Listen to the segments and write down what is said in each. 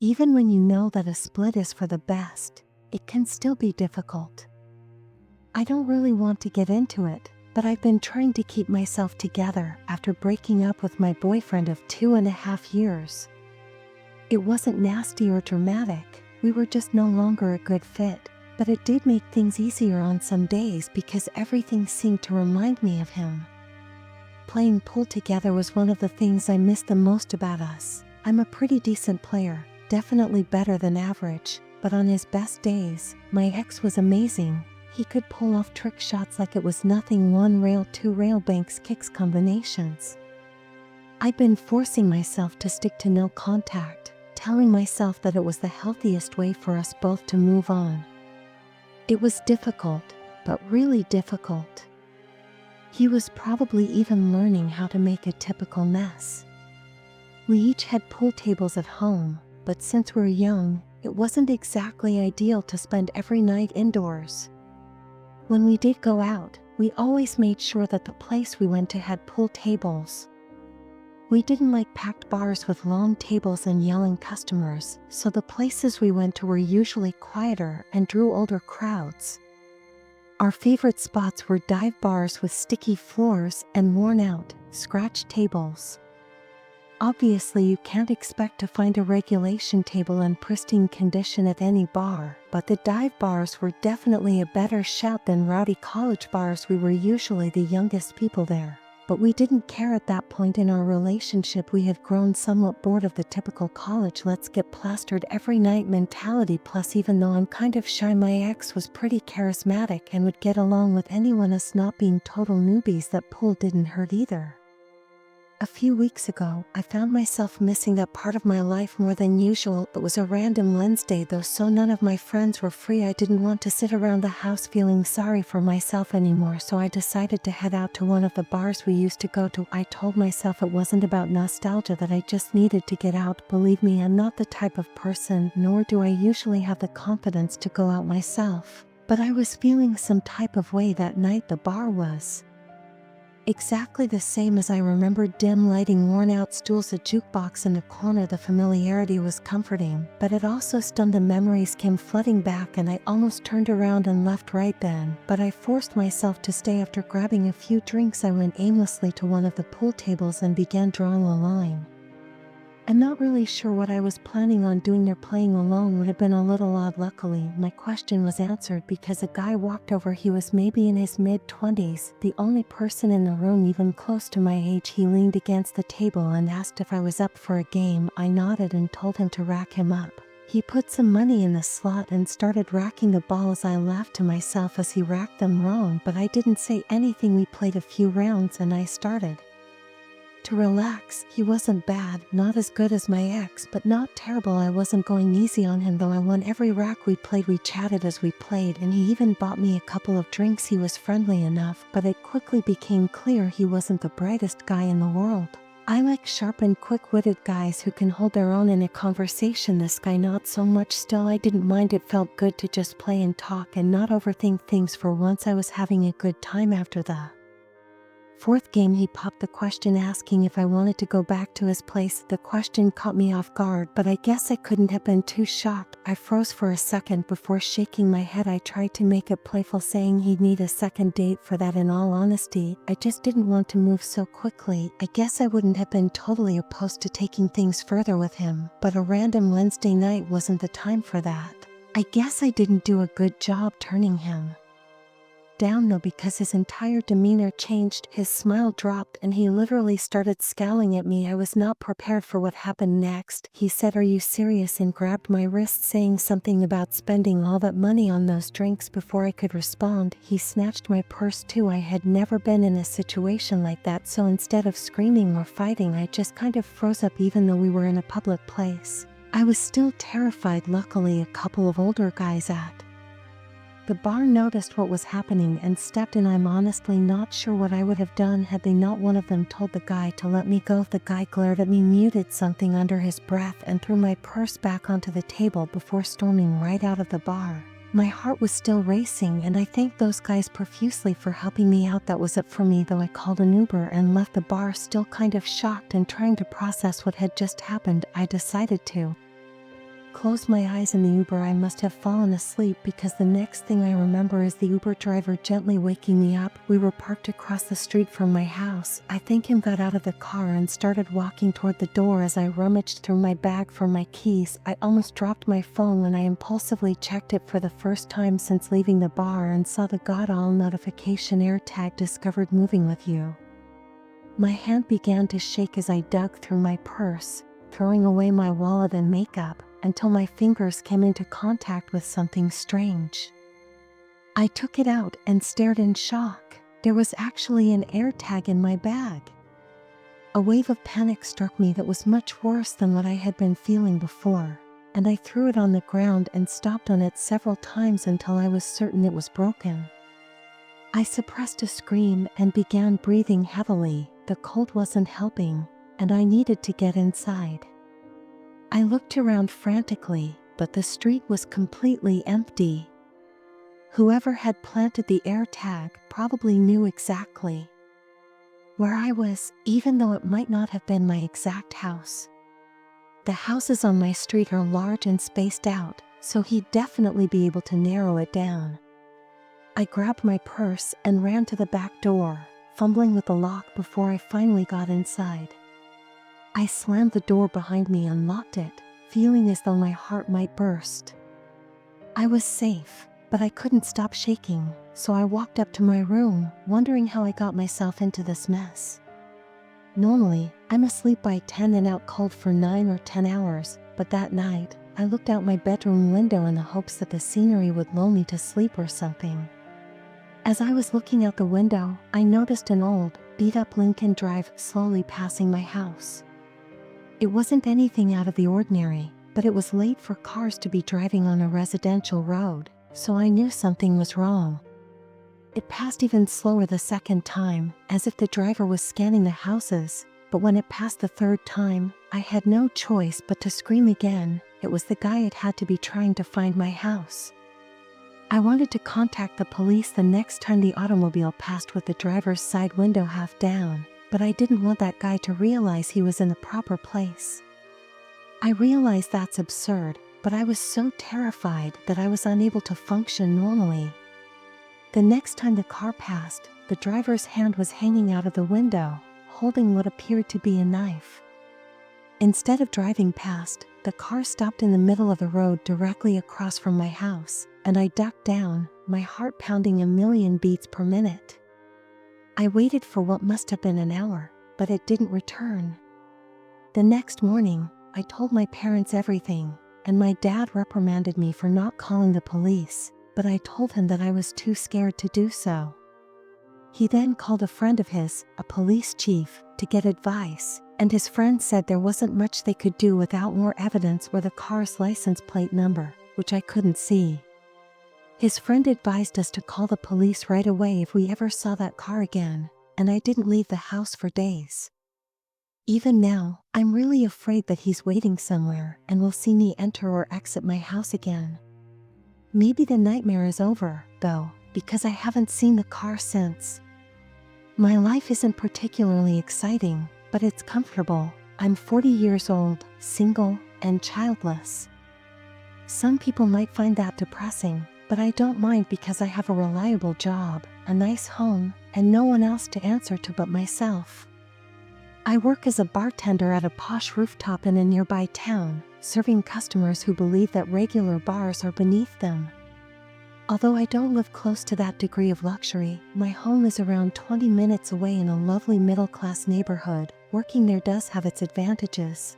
Even when you know that a split is for the best, it can still be difficult. I don't really want to get into it, but I've been trying to keep myself together after breaking up with my boyfriend of 2.5 years. It wasn't nasty or dramatic, we were just no longer a good fit, but it did make things easier on some days because everything seemed to remind me of him. Playing pool together was one of the things I missed the most about us. I'm a pretty decent player, definitely better than average, but on his best days, my ex was amazing. He could pull off trick shots like it was nothing, 1 rail 2 rail banks kicks combinations. I'd been forcing myself to stick to no contact, telling myself that it was the healthiest way for us both to move on. It was difficult, but really difficult. He was probably even learning how to make a typical mess. We each had pool tables at home, but since we were young, it wasn't exactly ideal to spend every night indoors. When we did go out, we always made sure that the place we went to had pool tables. We didn't like packed bars with long tables and yelling customers, so the places we went to were usually quieter and drew older crowds. Our favorite spots were dive bars with sticky floors and worn-out, scratched tables. Obviously, you can't expect to find a regulation table in pristine condition at any bar, but the dive bars were definitely a better shout than rowdy college bars. We were usually the youngest people there, but we didn't care at that point in our relationship. We had grown somewhat bored of the typical college let's get plastered every night mentality. Plus, even though I'm kind of shy, my ex was pretty charismatic and would get along with anyone. Us not being total newbies, that pool didn't hurt either. A few weeks ago, I found myself missing that part of my life more than usual. It was a random Wednesday though, so none of my friends were free. I didn't want to sit around the house feeling sorry for myself anymore, so I decided to head out to one of the bars we used to go to. I told myself it wasn't about nostalgia, that I just needed to get out. Believe me, I'm not the type of person, nor do I usually have the confidence to go out myself. But I was feeling some type of way that night. The bar was exactly the same as I remembered: dim lighting, worn-out stools, a jukebox in the corner. The familiarity was comforting, but it also stunned. The memories came flooding back and I almost turned around and left right then, but I forced myself to stay. After grabbing a few drinks, I went aimlessly to one of the pool tables and began drawing a line. I'm not really sure what I was planning on doing there. Playing alone would have been a little odd. Luckily, my question was answered because a guy walked over. He was maybe in his mid-20s, the only person in the room even close to my age. He leaned against the table and asked if I was up for a game. I nodded and told him to rack him up. He put some money in the slot and started racking the balls. I laughed to myself as he racked them wrong, but I didn't say anything. We played a few rounds and I started to relax. He wasn't bad, not as good as my ex, but not terrible. I wasn't going easy on him though. I won every rack we played. We chatted as we played and he even bought me a couple of drinks. He was friendly enough, but it quickly became clear he wasn't the brightest guy in the world. I like sharp and quick-witted guys who can hold their own in a conversation. This guy not so much. Still, I didn't mind. It felt good to just play and talk and not overthink things. For once I was having a good time. After the fourth game, he popped the question asking if I wanted to go back to his place. The question caught me off guard, but I guess I couldn't have been too shocked. I froze for a second before shaking my head. I tried to make it playful, saying he'd need a second date for that. In all honesty, I just didn't want to move so quickly. I guess I wouldn't have been totally opposed to taking things further with him, but a random Wednesday night wasn't the time for that. I guess I didn't do a good job turning him down though, because his entire demeanor changed. His smile dropped and he literally started scowling at me. I was not prepared for what happened next. He said, "Are you serious?" and grabbed my wrist, saying something about spending all that money on those drinks. Before I could respond, he snatched my purse too. I had never been in a situation like that, so instead of screaming or fighting, I just kind of froze up. Even though we were in a public place, I was still terrified. Luckily, a couple of older guys at the bar noticed what was happening and stepped in. I'm honestly not sure what I would have done had they not. One of them told the guy to let me go. The guy glared at me, muted something under his breath, and threw my purse back onto the table before storming right out of the bar. My heart was still racing, and I thanked those guys profusely for helping me out. That was it for me, though. I called an Uber and left the bar, still kind of shocked and trying to process what had just happened. I decided to closed my eyes in the Uber, I must have fallen asleep because the next thing I remember is the Uber driver gently waking me up. We were parked across the street from my house. I think him got out of the car and started walking toward the door. As I rummaged through my bag for my keys, I almost dropped my phone when I impulsively checked it for the first time since leaving the bar and saw the God-all notification AirTag discovered moving with you. My hand began to shake as I dug through my purse, throwing away my wallet and makeup, until my fingers came into contact with something strange. I took it out and stared in shock. There was actually an AirTag in my bag. A wave of panic struck me that was much worse than what I had been feeling before, and I threw it on the ground and stomped on it several times until I was certain it was broken. I suppressed a scream and began breathing heavily. The cold wasn't helping, and I needed to get inside. I looked around frantically, but the street was completely empty. Whoever had planted the AirTag probably knew exactly where I was, even though it might not have been my exact house. The houses on my street are large and spaced out, so he'd definitely be able to narrow it down. I grabbed my purse and ran to the back door, fumbling with the lock before I finally got inside. I slammed the door behind me and locked it, feeling as though my heart might burst. I was safe, but I couldn't stop shaking, so I walked up to my room, wondering how I got myself into this mess. Normally, I'm asleep by 10 and out cold for 9 or 10 hours, but that night, I looked out my bedroom window in the hopes that the scenery would lull me to sleep or something. As I was looking out the window, I noticed an old, beat-up Lincoln Drive slowly passing my house. It wasn't anything out of the ordinary, but it was late for cars to be driving on a residential road, so I knew something was wrong. It passed even slower the second time, as if the driver was scanning the houses, but when it passed the third time, I had no choice but to scream again. It was the guy it had to be trying to find my house. I wanted to contact the police the next time the automobile passed with the driver's side window half down, but I didn't want that guy to realize he was in the proper place. I realized that's absurd, but I was so terrified that I was unable to function normally. The next time the car passed, the driver's hand was hanging out of the window, holding what appeared to be a knife. Instead of driving past, the car stopped in the middle of the road directly across from my house, and I ducked down, my heart pounding a million beats per minute. I waited for what must have been an hour, but it didn't return. The next morning, I told my parents everything, and my dad reprimanded me for not calling the police, but I told him that I was too scared to do so. He then called a friend of his, a police chief, to get advice, and his friend said there wasn't much they could do without more evidence or the car's license plate number, which I couldn't see. His friend advised us to call the police right away if we ever saw that car again, and I didn't leave the house for days. Even now, I'm really afraid that he's waiting somewhere and will see me enter or exit my house again. Maybe the nightmare is over, though, because I haven't seen the car since. My life isn't particularly exciting, but it's comfortable. I'm 40 years old, single, and childless. Some people might find that depressing, but I don't mind because I have a reliable job, a nice home, and no one else to answer to but myself. I work as a bartender at a posh rooftop in a nearby town, serving customers who believe that regular bars are beneath them. Although I don't live close to that degree of luxury, my home is around 20 minutes away in a lovely middle-class neighborhood. Working there does have its advantages.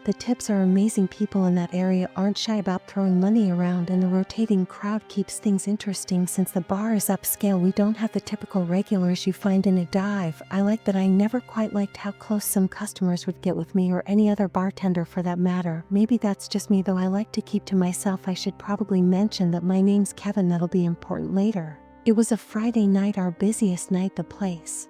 The tips are amazing. People in that area aren't shy about throwing money around, and the rotating crowd keeps things interesting. Since the bar is upscale, we don't have the typical regulars you find in a dive. I like that. I never quite liked how close some customers would get with me, or any other bartender for that matter. Maybe that's just me, though. I like to keep to myself. I should probably mention that my name's Kevin. That'll be important later. It was a Friday night, our busiest night the place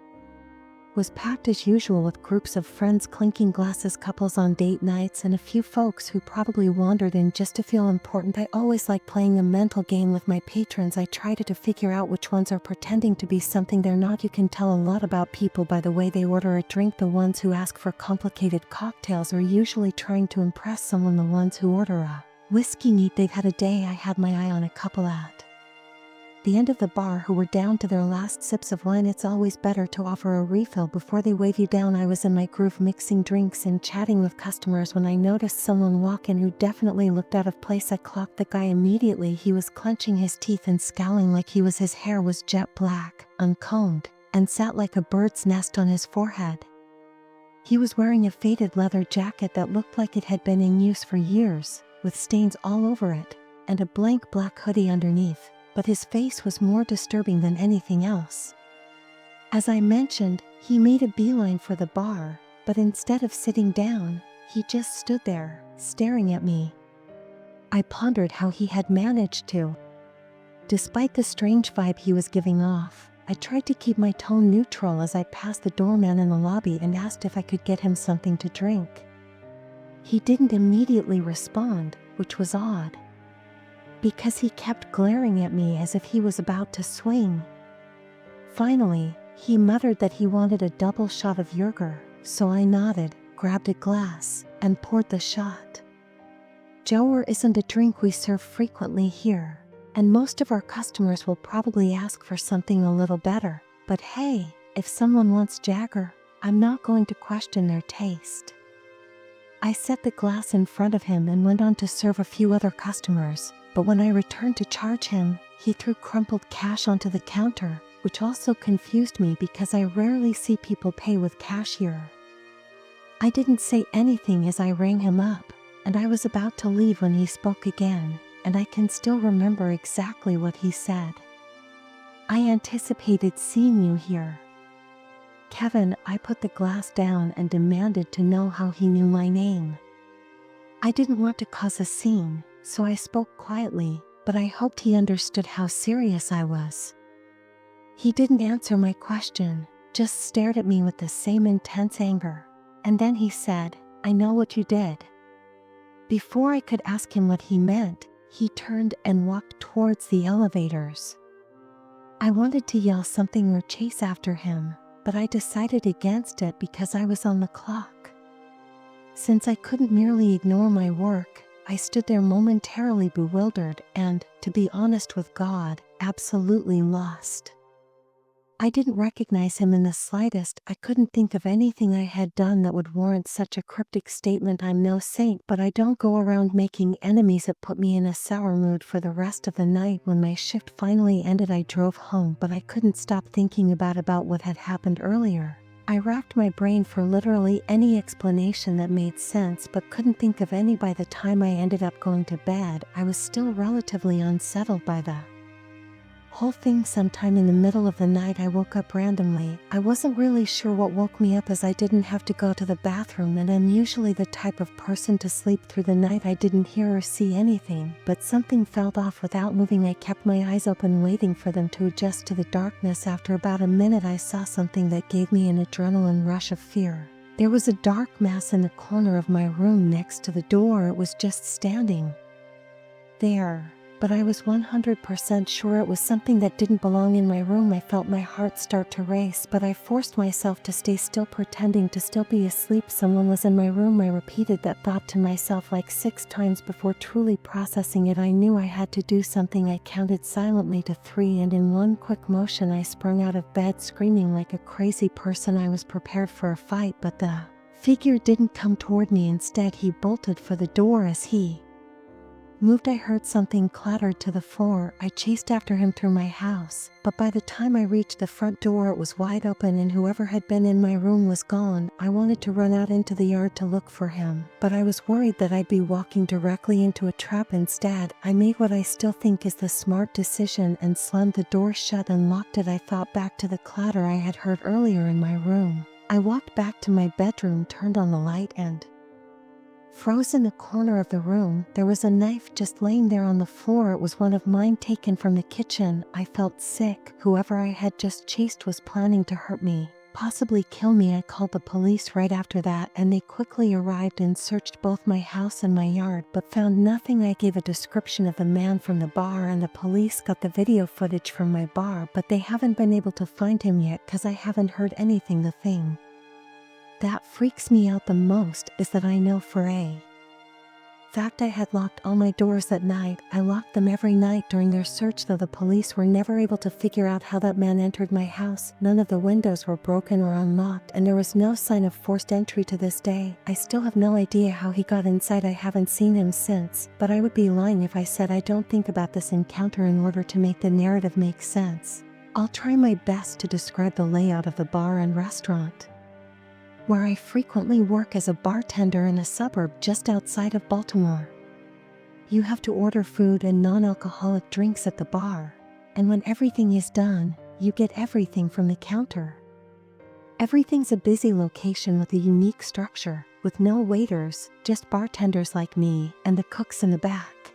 was packed as usual with groups of friends clinking glasses, couples on date nights, and a few folks who probably wandered in just to feel important. I always like playing a mental game with my patrons. I try to figure out which ones are pretending to be something they're not. You can tell a lot about people by the way they order a drink. The ones who ask for complicated cocktails are usually trying to impress someone. The ones who order a whiskey neat, they've had a day. I had my eye on a couple at the end of the bar who were down to their last sips of wine. It's always better to offer a refill before they wave you down. I was in my groove mixing drinks and chatting with customers when I noticed someone walk in who definitely looked out of place. I clocked the guy immediately. He was clenching his teeth and scowling like he was. His hair was jet black, uncombed, and sat like a bird's nest on his forehead. He was wearing a faded leather jacket that looked like it had been in use for years, with stains all over it, and a blank black hoodie underneath. But his face was more disturbing than anything else. As I mentioned, he made a beeline for the bar, but instead of sitting down, he just stood there, staring at me. I pondered how he had managed to. Despite the strange vibe he was giving off, I tried to keep my tone neutral as I passed the doorman in the lobby and asked if I could get him something to drink. He didn't immediately respond, which was odd, because he kept glaring at me as if he was about to swing. Finally, he muttered that he wanted a double shot of Jäger, so I nodded, grabbed a glass, and poured the shot. Jäger isn't a drink we serve frequently here, and most of our customers will probably ask for something a little better, but hey, if someone wants Jäger, I'm not going to question their taste. I set the glass in front of him and went on to serve a few other customers. But when I returned to charge him, he threw crumpled cash onto the counter, which also confused me because I rarely see people pay with cash here. I didn't say anything as I rang him up, and I was about to leave when he spoke again, and I can still remember exactly what he said. I anticipated seeing you here. Kevin, I put the glass down and demanded to know how he knew my name. I didn't want to cause a scene, so I spoke quietly, but I hoped he understood how serious I was. He didn't answer my question, just stared at me with the same intense anger. And then he said, "I know what you did." Before I could ask him what he meant, he turned and walked towards the elevators. I wanted to yell something or chase after him, but I decided against it because I was on the clock. Since I couldn't merely ignore my work, I stood there momentarily bewildered and, to be honest with God, absolutely lost. I didn't recognize him in the slightest. I couldn't think of anything I had done that would warrant such a cryptic statement. I'm no saint, but I don't go around making enemies. It put me in a sour mood for the rest of the night. When my shift finally ended, I drove home, but I couldn't stop thinking about what had happened earlier. I racked my brain for literally any explanation that made sense, but couldn't think of any. By the time I ended up going to bed, I was still relatively unsettled by the whole thing. Sometime in the middle of the night, I woke up randomly. I wasn't really sure what woke me up as I didn't have to go to the bathroom, and I'm usually the type of person to sleep through the night. I didn't hear or see anything, but something felt off. Without moving, I kept my eyes open, waiting for them to adjust to the darkness. After about a minute, I saw something that gave me an adrenaline rush of fear. There was a dark mass in the corner of my room next to the door. It was just standing there. But I was 100% sure it was something that didn't belong in my room. I felt my heart start to race, but I forced myself to stay still, pretending to still be asleep. Someone was in my room. I repeated that thought to myself like 6 times before truly processing it. I knew I had to do something. I counted silently to 3, and in one quick motion I sprung out of bed, screaming like a crazy person. I was prepared for a fight, but the figure didn't come toward me. Instead, he bolted for the door. As he moved, I heard something clatter to the floor. I chased after him through my house, but by the time I reached the front door, it was wide open and whoever had been in my room was gone. I wanted to run out into the yard to look for him, but I was worried that I'd be walking directly into a trap. Instead, I made what I still think is the smart decision and slammed the door shut and locked it. I thought back to the clatter I had heard earlier in my room. I walked back to my bedroom, turned on the light, and froze in the corner of the room. There was a knife just laying there on the floor. It was one of mine, taken from the kitchen. I felt sick. Whoever I had just chased was planning to hurt me. possibly kill me. I called the police right after that, and they quickly arrived and searched both my house and my yard, but found nothing. I gave a description of the man from the bar, and the police got the video footage from my bar, but they haven't been able to find him yet because I haven't heard anything. The thing that freaks me out the most is that I know for a fact I had locked all my doors that night. I locked them every night during their search, though the police were never able to figure out how that man entered my house. None of the windows were broken or unlocked, and there was no sign of forced entry to this day. I still have no idea how he got inside. I haven't seen him since, but I would be lying if I said I don't think about this encounter in order to make the narrative make sense. I'll try my best to describe the layout of the bar and restaurant, where I frequently work as a bartender in a suburb just outside of Baltimore. You have to order food and non-alcoholic drinks at the bar, and when everything is done, you get everything from the counter. Everything's a busy location with a unique structure, with no waiters, just bartenders like me and the cooks in the back.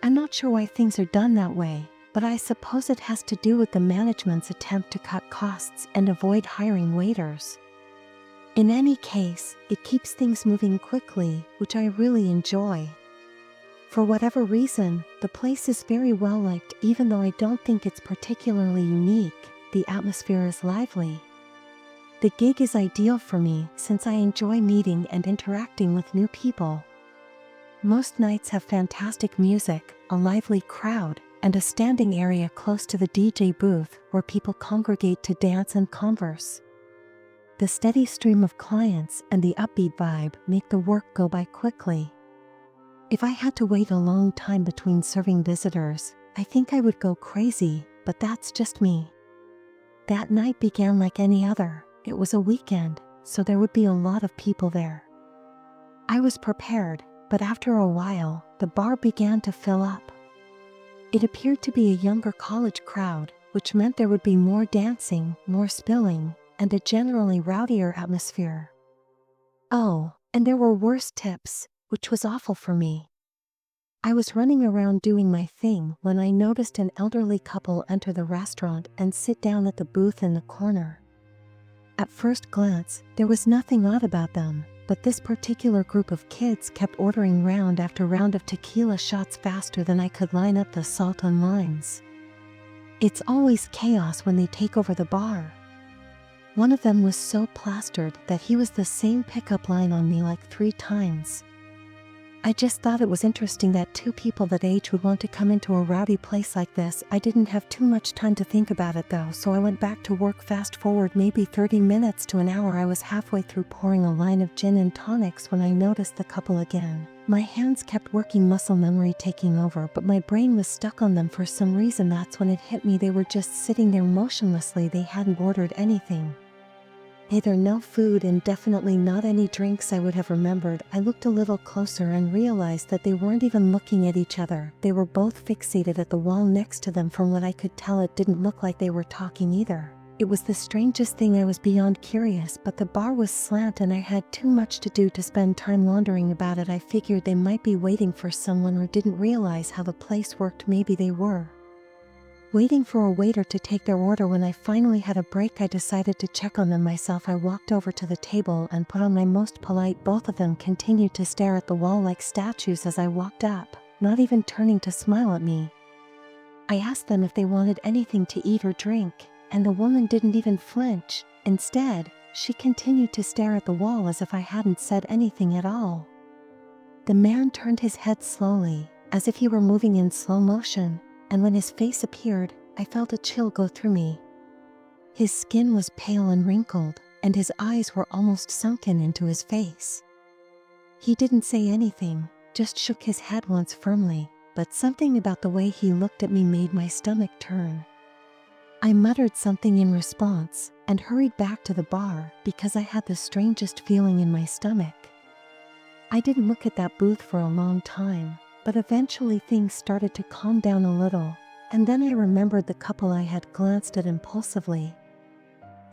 I'm not sure why things are done that way, but I suppose it has to do with the management's attempt to cut costs and avoid hiring waiters. In any case, it keeps things moving quickly, which I really enjoy. For whatever reason, the place is very well liked. Even though I don't think it's particularly unique, the atmosphere is lively. The gig is ideal for me since I enjoy meeting and interacting with new people. Most nights have fantastic music, a lively crowd, and a standing area close to the DJ booth where people congregate to dance and converse. The steady stream of clients and the upbeat vibe make the work go by quickly. If I had to wait a long time between serving visitors, I think I would go crazy, but that's just me. That night began like any other. It was a weekend, so there would be a lot of people there. I was prepared, but after a while, the bar began to fill up. It appeared to be a younger college crowd, which meant there would be more dancing, more spilling, and a generally rowdier atmosphere. Oh, and there were worse tips, which was awful for me. I was running around doing my thing when I noticed an elderly couple enter the restaurant and sit down at the booth in the corner. At first glance, there was nothing odd about them, but this particular group of kids kept ordering round after round of tequila shots faster than I could line up the salt on limes. It's always chaos when they take over the bar. One of them was so plastered that he was the same pickup line on me like 3 times. I just thought it was interesting that 2 people that age would want to come into a rowdy place like this. I didn't have too much time to think about it though, so I went back to work. Fast forward maybe 30 minutes to an hour, I was halfway through pouring a line of gin and tonics when I noticed the couple again. My hands kept working, muscle memory taking over, but my brain was stuck on them for some reason. That's when it hit me. They were just sitting there motionlessly. They hadn't ordered anything. Either no food and definitely not any drinks I would have remembered. I looked a little closer and realized that they weren't even looking at each other. They were both fixated at the wall next to them. From what I could tell, it didn't look like they were talking either. It was the strangest thing. I was beyond curious, but the bar was slant and I had too much to do to spend time wondering about it. I figured they might be waiting for someone or didn't realize how the place worked. Maybe they were waiting for a waiter to take their order. When I finally had a break, I decided to check on them myself. I walked over to the table and put on my most polite. Both of them continued to stare at the wall like statues as I walked up, not even turning to smile at me. I asked them if they wanted anything to eat or drink, and the woman didn't even flinch. Instead, she continued to stare at the wall as if I hadn't said anything at all. The man turned his head slowly, as if he were moving in slow motion, and when his face appeared, I felt a chill go through me. His skin was pale and wrinkled, and his eyes were almost sunken into his face. He didn't say anything, just shook his head once firmly, but something about the way he looked at me made my stomach turn. I muttered something in response, and hurried back to the bar because I had the strangest feeling in my stomach. I didn't look at that booth for a long time, but eventually things started to calm down a little, and then I remembered the couple I had glanced at impulsively.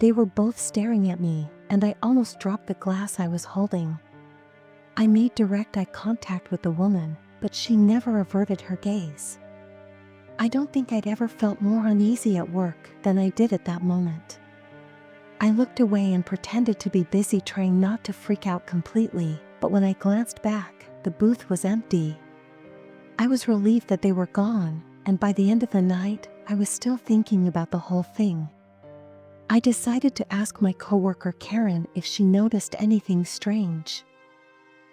They were both staring at me, and I almost dropped the glass I was holding. I made direct eye contact with the woman, but she never averted her gaze. I don't think I'd ever felt more uneasy at work than I did at that moment. I looked away and pretended to be busy trying not to freak out completely, but when I glanced back, the booth was empty. I was relieved that they were gone, and by the end of the night, I was still thinking about the whole thing. I decided to ask my coworker Karen if she noticed anything strange.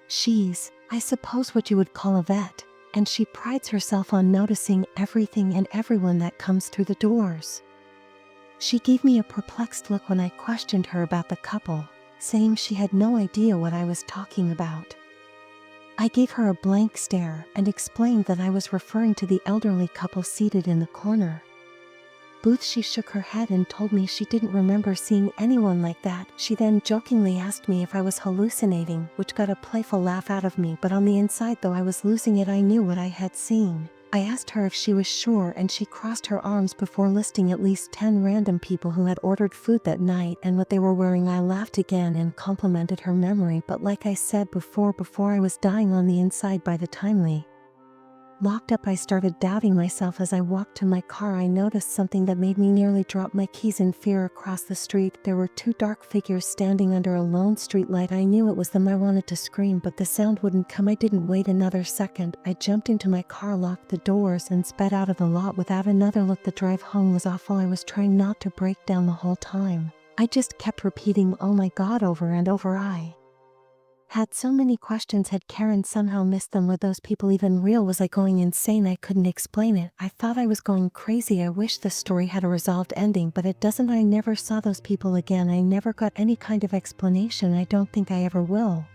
She's, I suppose, what you would call a vet, and she prides herself on noticing everything and everyone that comes through the doors. She gave me a perplexed look when I questioned her about the couple, saying she had no idea what I was talking about. I gave her a blank stare and explained that I was referring to the elderly couple seated in the corner. Booth, she shook her head and told me she didn't remember seeing anyone like that. She then jokingly asked me if I was hallucinating, which got a playful laugh out of me, but on the inside, though I was losing it, I knew what I had seen. I asked her if she was sure, and she crossed her arms before listing at least 10 random people who had ordered food that night and what they were wearing. I laughed again and complimented her memory, but like I said before I was dying on the inside by the time we locked up. I started doubting myself. As I walked to my car, I noticed something that made me nearly drop my keys in fear. Across the street, there were 2 dark figures standing under a lone street light. I knew it was them. I wanted to scream, but the sound wouldn't come. I didn't wait another second. I jumped into my car, locked the doors, and sped out of the lot without another look. The drive home was awful. I was trying not to break down the whole time. I just kept repeating, "Oh my God," over and over. I had so many questions. Had Karen somehow missed them? Were those people even real? Was I going insane? I couldn't explain it. I thought I was going crazy. I wish the story had a resolved ending, but it doesn't. I never saw those people again. I never got any kind of explanation. I don't think I ever will.